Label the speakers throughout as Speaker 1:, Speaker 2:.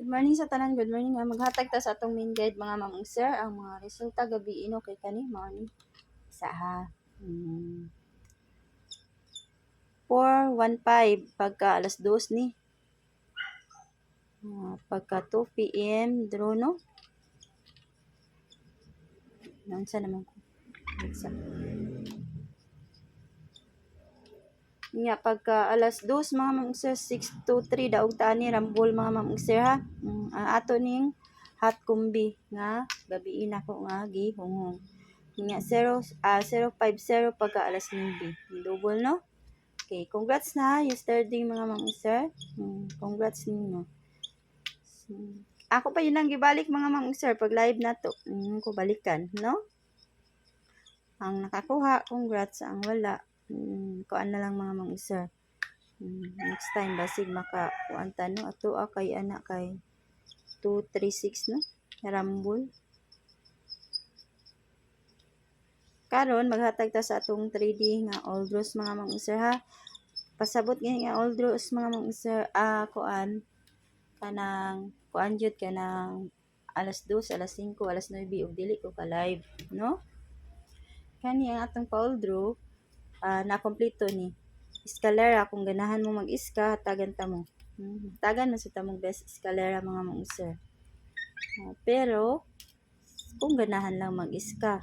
Speaker 1: Good morning sa tanan, good morning nga. Maghatag ta sa atong main guide mga ma'am ug sir ang mga resulta gabi ino kay kani mao ni sa ha. 4:15 pagka alas 2 ni. Pagka 2 PM drono. Nansa naman ko. Nya pagka alas 2 mga ma'am ug sir 6:03 daog tani rambol mga ma'am ug sir ha. Ang ato ning hot combi nga gabi ina ko nga gihunghong. Nya 050 pagka alas 9. Double no? Okay, congrats na yesterday mga ma'am ug sir. Congrats ninyo. Ako pa yun ang gibalik mga ma'am ug sir pag live na to. Ko balikan, no? Ang nakakuha, congrats. Ang wala, kuan na lang mga ma'am ug sir. Next time basig maka kuan ta no ato kay ana kay 236 no? Rambol. Karon maghatag ta sa atong 3D nga all draws mga ma'am ug sir ha. Pasabot nga all draws mga ma'am ug sir kuan kanang kuan jud kanang alas 2, alas 5, alas 9 ug dili ko ka live, no? Kani ang atong all draw na kompleto ni. Escalera kung ganahan mo mag-iska hatagan ta mo. Hatagan man sa tamong best escalera mga ma'am ug sir. Pero kung ganahan lang mag-iska.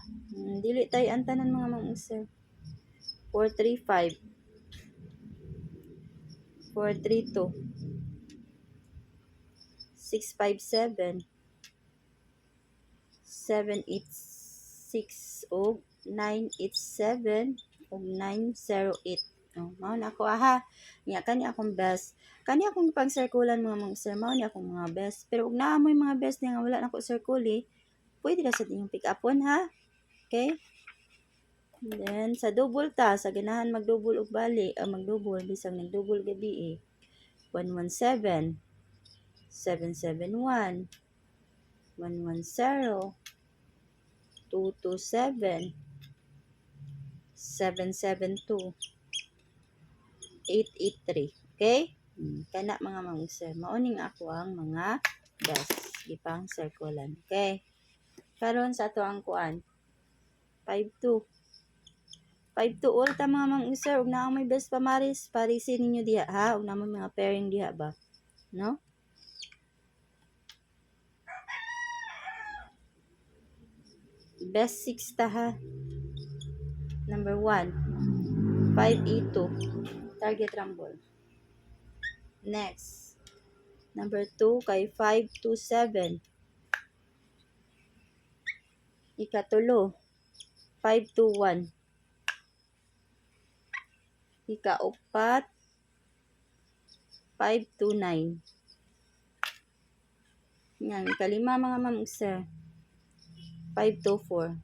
Speaker 1: Dili tayo ang tanan mga ma'am ug sir. 435 432 657 786 ug 987 ug 908. Mao na ako aha. Nya kani akong best. Kani akong pang-circulan mga ma'am sir, mao ni akong mga best. Pero ug naa mo'y mga best nga wala nako circuli, pwede ra sa inyong pick upon ha. Okay? And then sa double ta, sa ganahan mag-double ug bali, mag-double bisag nag-double gabi 117 771 110 227 772 883. Okay? Kana mga ma'am sir, mao ning ako ang mga best gipang circulan. Okay? Karon sa ato ang kuan 52 all ta mga ma'am sir, ug naa may best pamaris, parisin ninyo diha ha, ug naa may mga pairing diha ba, no? Best 6 ta ha. Number 1 582 target rumble. Next, number 2 kay 527. Ikatulo 521. Ikaupat 529. Yan, ikalima mga ma'am sir 524.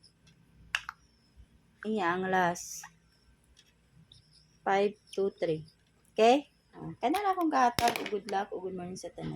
Speaker 1: Iya ang last 523. Okay? Kana na akong gahatag. Good luck o good morning sa tanan.